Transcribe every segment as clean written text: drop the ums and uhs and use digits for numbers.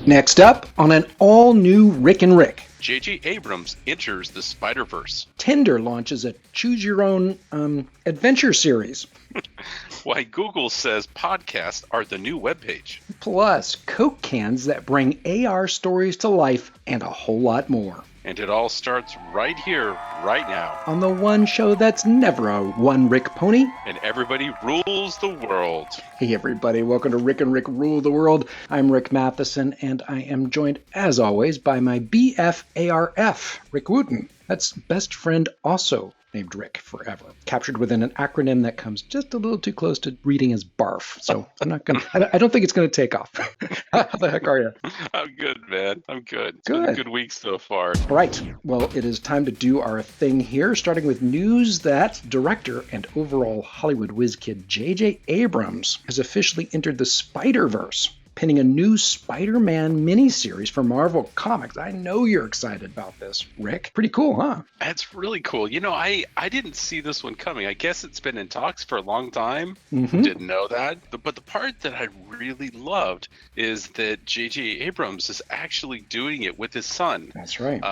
Next up, on an all-new Rick and Rick. J.J. Abrams enters the Spiderverse. Tinder launches a choose-your-own adventure series. Why Google says podcasts are the new webpage. Plus, Coke cans that bring AR stories to life and a whole lot more. And it all starts right here, right now. On the one show that's never a one-Rick pony. And everybody rules the world. Hey everybody, welcome to Rick and Rick Rule the World. I'm Rick Matheson, and I am joined, as always, by my BFARF, Rick Wooten. That's best friend also named Rick forever. Captured within an acronym that comes just a little too close to reading as BARF. So I don't think it's gonna take off. How the heck are you? I'm good, man. I'm good. It's Good. been a good week so far. All right. Well, it is time to do our thing here, starting with news that director and overall Hollywood whiz kid J.J. Abrams has officially entered the Spiderverse, penning a new Spider-Man miniseries for Marvel Comics. I know you're excited about this, Rick. Pretty cool, huh? That's really cool. You know, I didn't see this one coming. I guess it's been in talks for a long time. Mm-hmm. Didn't know that. But the part that I really loved is that J.J. Abrams is actually doing it with his son. That's right.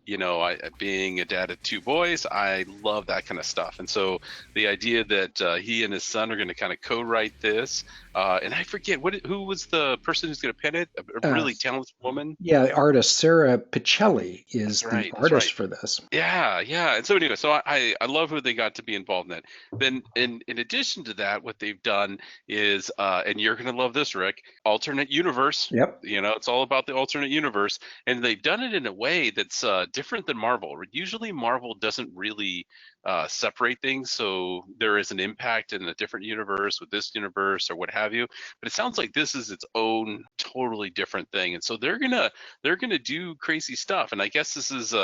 You know, being a dad of two boys, I love that kind of stuff. And so the idea that he and his son are going to kind of co-write this, and I forget who was the person who's going to pen it, a really talented woman. Yeah, the artist Sarah Pichelli is That's the artist right. for this. Yeah. And so anyway, so I love who they got to be involved in that. Then in addition to that, what they've done is, and you're going to love this, Rick, alternate universe. Yep. You know, it's all about the alternate universe. And they've done it in a way that's different than Marvel. Usually Marvel doesn't really separate things. So there is an impact in a different universe with this universe or what have you. But it sounds like this is its own totally different thing. And so they're gonna do crazy stuff. And I guess this is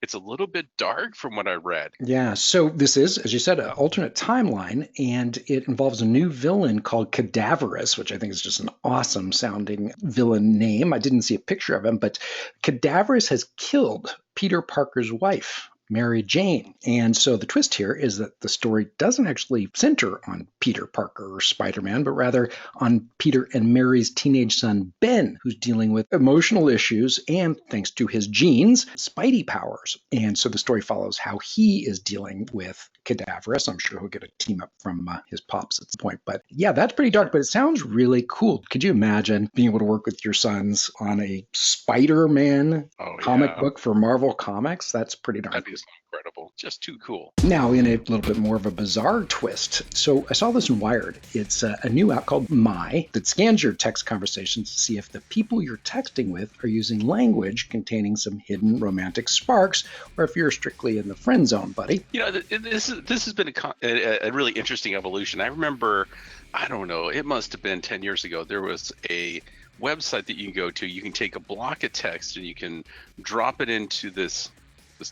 it's a little bit dark from what I read. Yeah, so this is, as you said, an alternate timeline, and it involves a new villain called Cadaverous, which I think is just an awesome sounding villain name. I didn't see a picture of him, but Cadaverous has killed Peter Parker's wife, Mary Jane. And so the twist here is that the story doesn't actually center on Peter Parker or Spider-Man, but rather on Peter and Mary's teenage son, Ben, who's dealing with emotional issues and, thanks to his genes, Spidey powers. And so the story follows how he is dealing with Cadaverous. I'm sure he'll get a team up from his pops at some point. But yeah, that's pretty dark, but it sounds really cool. Could you imagine being able to work with your sons on a Spider-Man comic book for Marvel Comics? That's pretty darn cool. Incredible. Just too cool. Now, in a little bit more of a bizarre twist. So I saw this in Wired. It's a new app called My that scans your text conversations to see if the people you're texting with are using language containing some hidden romantic sparks, or if you're strictly in the friend zone, buddy. You know, this has been a really interesting evolution. I remember, I don't know, it must have been 10 years ago. There was a website that you can go to. You can take a block of text and you can drop it into this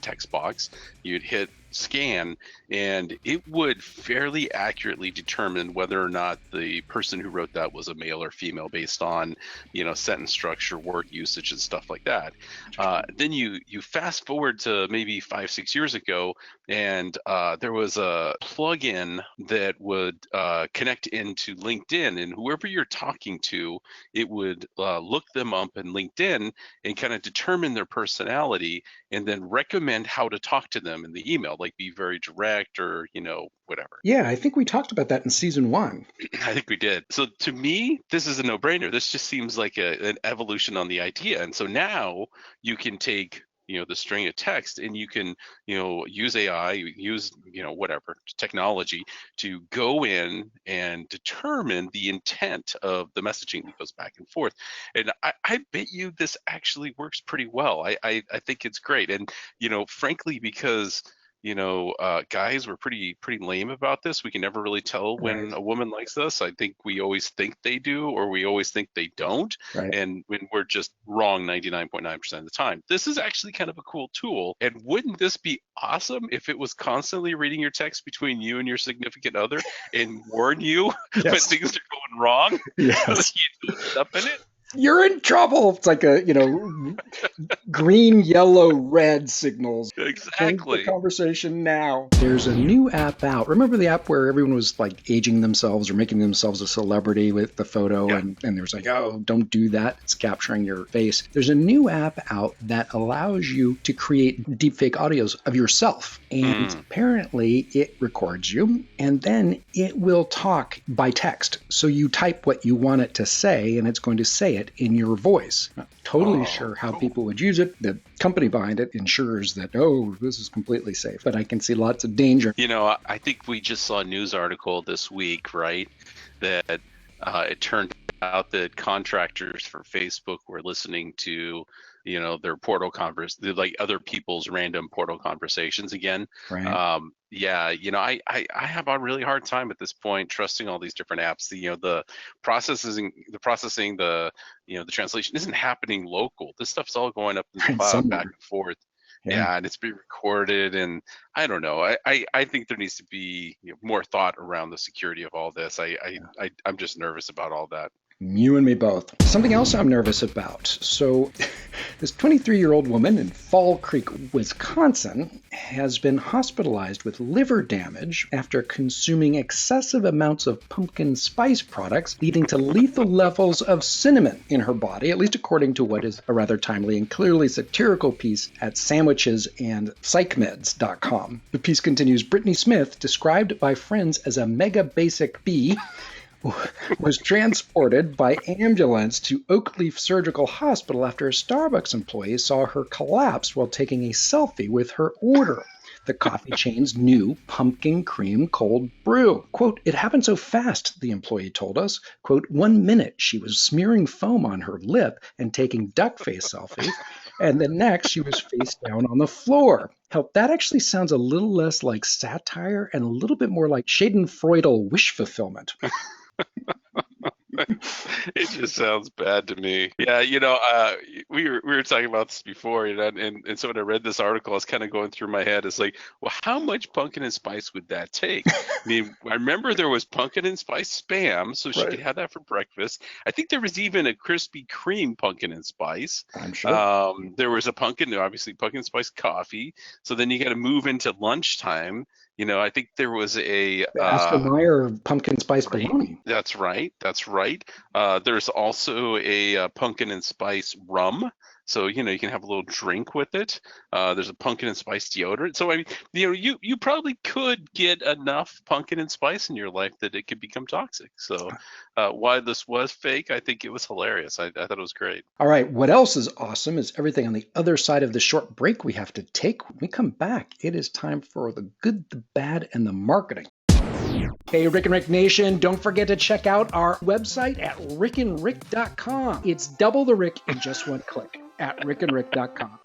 text box. You'd hit scan and it would fairly accurately determine whether or not the person who wrote that was a male or female based on, you know, sentence structure, word usage and stuff like that. Then you fast forward to maybe 5-6 years ago, and there was a plugin that would connect into LinkedIn, and whoever you're talking to, it would look them up in LinkedIn and kind of determine their personality and then recommend how to talk to them in the email, like be very direct or, you know, whatever. Yeah, I think we talked about that in season 1. I think we did. So to me, this is a no-brainer. This just seems like an evolution on the idea. And so now you can take, you know, the string of text and you can, you know, use AI, use, you know, whatever technology to go in and determine the intent of the messaging that goes back and forth. And I bet you this actually works pretty well. I think it's great. And, you know, frankly, because you know, guys were pretty lame about this. We can never really tell when a woman likes us. I think we always think they do, or we always think they don't. Right. And when we're just wrong 99.9% of the time. This is actually kind of a cool tool. And wouldn't this be awesome if it was constantly reading your text between you and your significant other and warn you when things are going wrong? Yes. So that you don't end up in it? You're in trouble. It's like green, yellow, red signals. Change the Exactly. conversation now. There's a new app out. Remember the app where everyone was like aging themselves or making themselves a celebrity with the photo? Yeah. And there was like, oh, don't do that. It's capturing your face. There's a new app out that allows you to create deepfake audios of yourself. And apparently it records you and then it will talk by text. So you type what you want it to say and it's going to say it in your voice. Not totally sure how people would use it. The company behind it ensures that, oh, this is completely safe. But I can see lots of danger. I think we just saw a news article this week, right? That it turned out that contractors for Facebook were listening to, their portal like other people's random portal conversations again. Right. I have a really hard time at this point trusting all these different apps. The processing, the translation isn't happening local. This stuff's all going up in the cloud back and forth. Yeah, and it's being recorded, and I don't know. I think there needs to be more thought around the security of all this. I'm just nervous about all that. You and me both. Something else I'm nervous about. So, this 23-year-old woman in Fall Creek, Wisconsin, has been hospitalized with liver damage after consuming excessive amounts of pumpkin spice products, leading to lethal levels of cinnamon in her body, at least according to what is a rather timely and clearly satirical piece at sandwiches and psychmeds.com. The piece continues, Brittany Smith, described by friends as a mega basic bee, was transported by ambulance to Oakleaf Surgical Hospital after a Starbucks employee saw her collapse while taking a selfie with her order, the coffee chain's new pumpkin cream cold brew. Quote, it happened so fast, the employee told us. Quote, 1 minute she was smearing foam on her lip and taking duck face selfies, and the next she was face down on the floor. Hell, that actually sounds a little less like satire and a little bit more like Schadenfreude wish fulfillment. It just sounds bad to me. Yeah, we were talking about this before, and so when I read this article, I was kind of going through my head. It's like, well, how much pumpkin and spice would that take? I mean, I remember there was pumpkin and spice spam, so she could have that for breakfast. I think there was even a Krispy Kreme pumpkin and spice. I'm sure. There was a pumpkin spice coffee. So then you got to move into lunchtime. I think there was a Astor Meyer pumpkin spice bologna. That's right. There's also a pumpkin and spice rum. So, you can have a little drink with it. There's a pumpkin and spice deodorant. So, I mean, you probably could get enough pumpkin and spice in your life that it could become toxic. So, why this was fake, I think it was hilarious. I thought it was great. All right. What else is awesome is everything on the other side of the short break we have to take. When we come back, it is time for the good, the bad, and the marketing. Hey, Rick and Rick Nation, don't forget to check out our website at rickandrick.com. It's double the Rick in just one click at rickandrick.com.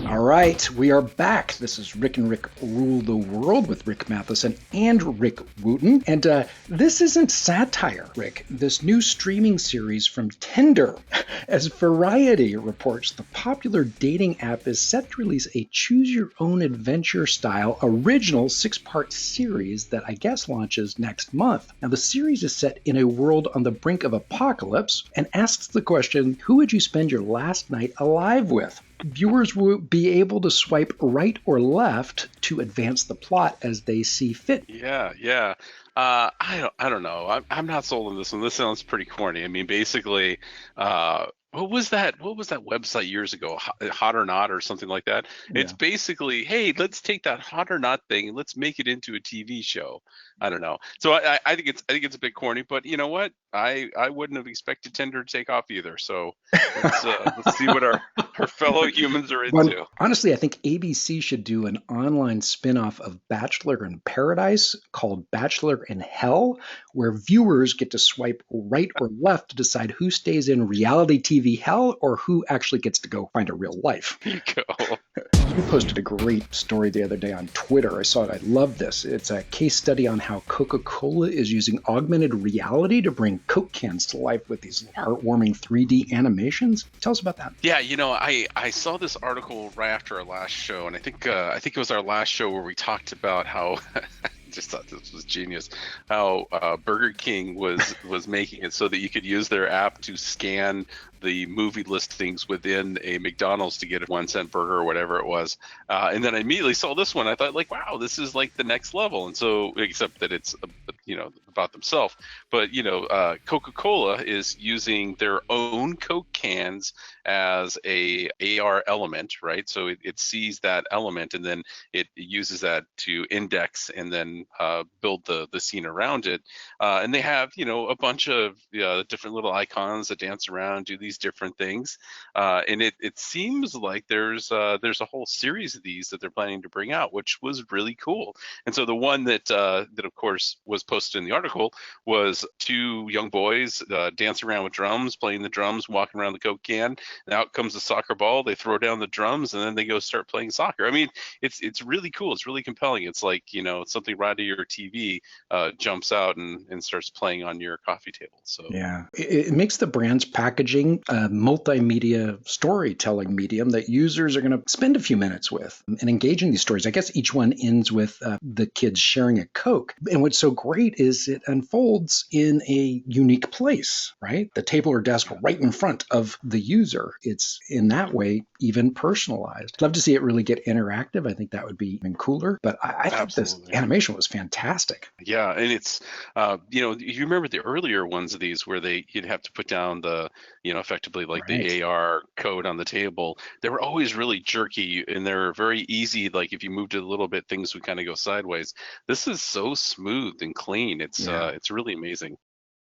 All right, we are back. This is Rick and Rick Rule the World with Rick Matheson and Rick Wooten. And this isn't satire, Rick. This new streaming series from Tinder. As Variety reports, the popular dating app is set to release a choose-your-own-adventure-style original 6-part series that I guess launches next month. Now, the series is set in a world on the brink of apocalypse and asks the question, who would you spend your last night alive with? Viewers will be able to swipe right or left to advance the plot as they see fit. Yeah. I don't know. I'm not sold on this one. This sounds pretty corny. I mean, basically, what was that website years ago? Hot or Not or something like that. Yeah. It's basically, hey, let's take that Hot or Not thing and let's make it into a TV show. I don't know. So I think it's a bit corny, but you know what? I wouldn't have expected Tinder to take off either. So let's see what our fellow humans are into. Well, honestly, I think ABC should do an online spin-off of Bachelor in Paradise called Bachelor in Hell, where viewers get to swipe right or left to decide who stays in reality TV hell or who actually gets to go find a real life. There you go. You posted a great story the other day on Twitter. I saw it. I love this. It's a case study on how Coca-Cola is using augmented reality to bring Coke cans to life with these heartwarming 3D animations. Tell us about that. Yeah, I saw this article right after our last show, and I think it was our last show where we talked about how just thought this was genius. How Burger King was making it so that you could use their app to scan the movie listings within a McDonald's to get a 1 cent burger or whatever it was. And then I immediately saw this one. I thought, like, wow, this is like the next level. And so, except that it's, about themselves. But, Coca-Cola is using their own Coke cans as a AR element, right? So it sees that element and then it uses that to index and then build the scene around it. And they have, a bunch of different little icons that dance around, do these different things. And it seems like there's a whole series of these that they're planning to bring out, which was really cool. And so the one that of course was posted in the article was two young boys dancing around with drums, playing the drums, walking around the Coke can. And out comes the soccer ball. They throw down the drums and then they go start playing soccer. I mean, it's really cool. It's really compelling. It's like, something right out of your TV jumps out and starts playing on your coffee table. So yeah, it makes the brand's packaging a multimedia storytelling medium that users are going to spend a few minutes with and engage in these stories. I guess each one ends with the kids sharing a Coke. And what's so great is it unfolds in a unique place, right? The table or desk right in front of the user. It's in that way even personalized. Love to see it really get interactive. I think that would be even cooler. But I think this animation was fantastic. Yeah, and it's you remember the earlier ones of these where you'd have to put down the effectively like the AR code on the table. They were always really jerky and they're very easy. Like if you moved it a little bit, things would kind of go sideways. This is so smooth and clean. It's really amazing.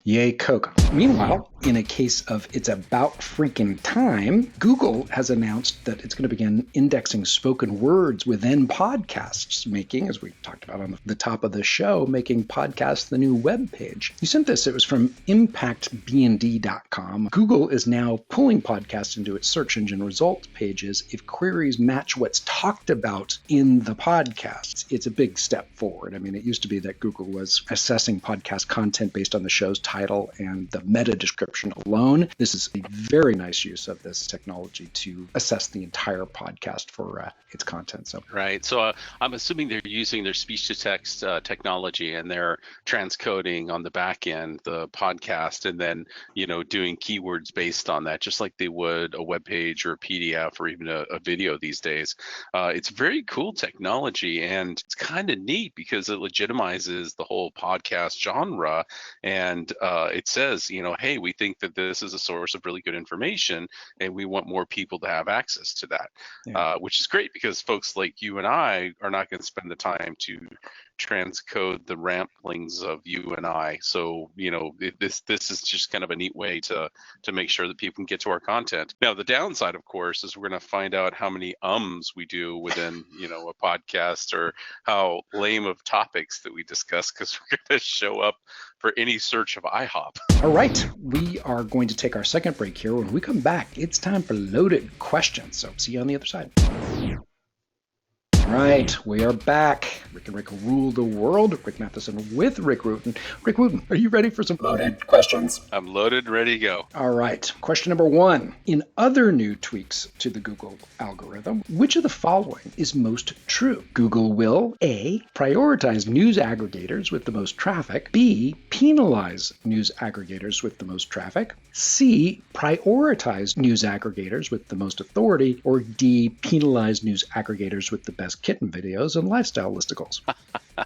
Yay, Coke. Meanwhile, in a case of it's about freaking time, Google has announced that it's going to begin indexing spoken words within podcasts, making, as we talked about on the top of the show, making podcasts the new web page. You sent this. It was from impactbnd.com. Google is now pulling podcasts into its search engine results pages if queries match what's talked about in the podcasts. It's a big step forward. I mean, it used to be that Google was assessing podcast content based on the show's title and the meta description alone. This is a very nice use of this technology to assess the entire podcast for its content. Right. So I'm assuming they're using their speech-to-text technology and they're transcoding on the back end the podcast and then doing keywords based on that, just like they would a web page or a PDF or even a video these days. It's very cool technology and it's kind of neat because it legitimizes the whole podcast genre and it says, hey, we think that this is a source of really good information and we want more people to have access to that, which is great because folks like you and I are not going to spend the time to transcode the ramblings of you and I. So, this is just kind of a neat way to make sure that people can get to our content. Now, the downside, of course, is we're going to find out how many ums we do within, a podcast or how lame of topics that we discuss because we're going to show up for any search of IHOP. All right, we are going to take our second break here. When we come back, it's time for loaded questions. So see you on the other side. Right, we are back. Rick and Rick rule the world. Rick Matheson with Rick Wooten. Rick Wooten, are you ready for some loaded questions? I'm loaded, ready to go. All right, question number 1. In other new tweaks to the Google algorithm, which of the following is most true? Google will A, prioritize news aggregators with the most traffic, B, penalize news aggregators with the most traffic, C, prioritize news aggregators with the most authority, or D, penalize news aggregators with the best kitten videos and lifestyle listicles.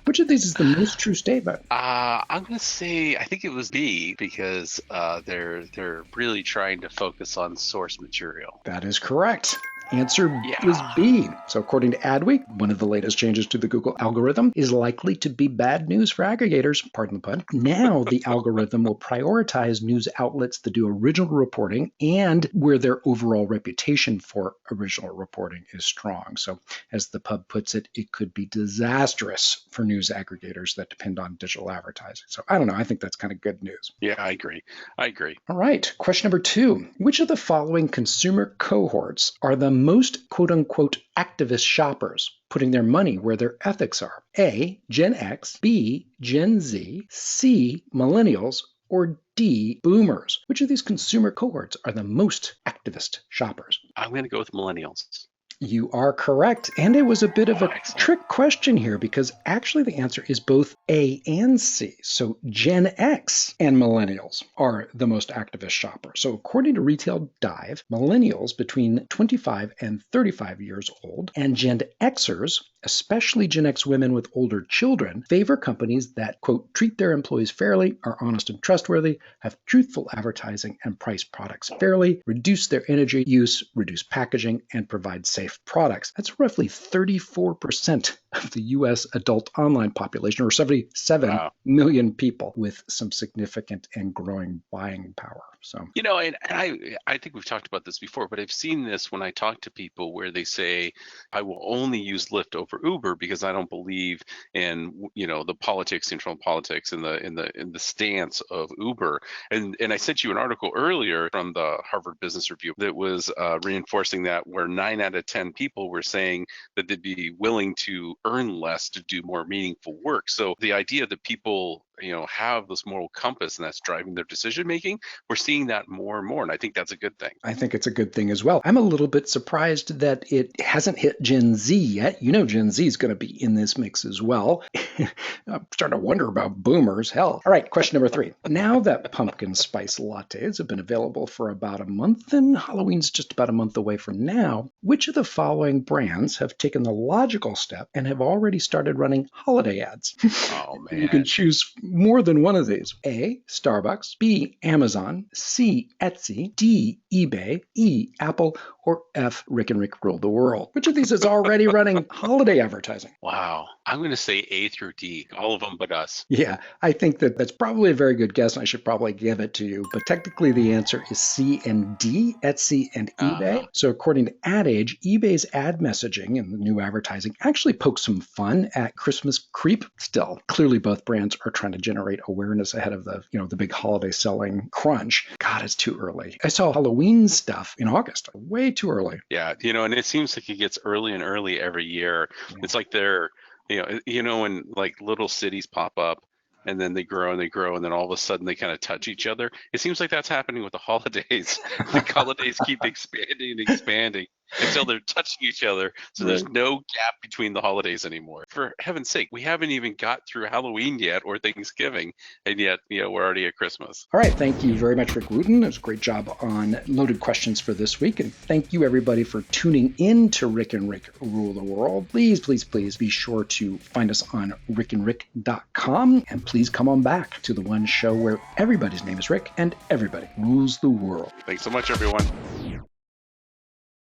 Which of these is the most true statement? I'm going to say, I think it was B because they're really trying to focus on source material. That is correct. Answer was B. So according to Adweek, one of the latest changes to the Google algorithm is likely to be bad news for aggregators, pardon the pun. Now the algorithm will prioritize news outlets that do original reporting and where their overall reputation for original reporting is strong. So as the pub puts it, it could be disastrous for news aggregators that depend on digital advertising. So I don't know. I think that's kind of good news. Yeah, I agree. All right. Question number 2. Which of the following consumer cohorts are the most quote-unquote activist shoppers, putting their money where their ethics are? A, Gen X, B, Gen Z, C, millennials, or D, boomers? Which of these consumer cohorts are the most activist shoppers? I'm going to go with millennials. You are correct. And it was a bit of a Excellent. trick question here because actually the answer is both A and C. So Gen X and millennials are the most activist shoppers. So according to Retail Dive, millennials between 25 and 35 years old and Gen Xers, especially Gen X women with older children, favor companies that, quote, treat their employees fairly, are honest and trustworthy, have truthful advertising, and price products fairly, reduce their energy use, reduce packaging, and provide safe products. That's roughly 34% of the U.S. adult online population, or 77 million people with some significant and growing buying power. So, and I think we've talked about this before, but I've seen this when I talk to people where they say, I will only use Lyft over Uber because I don't believe in, the politics, internal politics, in the stance of Uber. And I sent you an article earlier from the Harvard Business Review that was reinforcing that, where 9 out of 10 people were saying that they'd be willing to earn less to do more meaningful work. So the idea that people have this moral compass and that's driving their decision making, we're seeing that more and more, and I think that's a good thing. I think it's a good thing as well. I'm a little bit surprised that it hasn't hit Gen Z yet. Gen Z is going to be in this mix as well. I'm starting to wonder about boomers. Hell. All right, question number 3. Now that pumpkin spice lattes have been available for about a month and Halloween's just about a month away from now, which of the following brands have taken the logical step and have already started running holiday ads? Oh, man. You can choose more than one of these. A, Starbucks, B, Amazon, C, Etsy, D, eBay, E, Apple, or F, Rick and Rick Rule the World. Which of these is already running holiday advertising? Wow. I'm going to say A through D, all of them but us. Yeah, I think that's probably a very good guess, and I should probably give it to you. But technically, the answer is C and D, Etsy and eBay. So according to Ad Age, eBay's ad messaging and the new advertising actually pokes some fun at Christmas creep. Still, clearly both brands are trying to generate awareness ahead of the big holiday selling crunch. God, it's too early. I saw Halloween stuff in August. Way too early. Yeah, and it seems like it gets early and early every year. Yeah. It's like they're, when like little cities pop up and then they grow and they grow and then all of a sudden they kind of touch each other. It seems like that's happening with the holidays. The holidays keep expanding and expanding until they're touching each other. So there's no gap between the holidays anymore. For heaven's sake, we haven't even got through Halloween yet or Thanksgiving, and yet we're already at Christmas. All right, thank you very much, Rick Wooten. It was a great job on loaded questions for this week, and thank you everybody for tuning in to Rick and Rick Rule the World. Please, please, please be sure to find us on rickandrick.com, and please come on back to the one show where everybody's name is Rick and everybody rules the world. Thanks so much, everyone.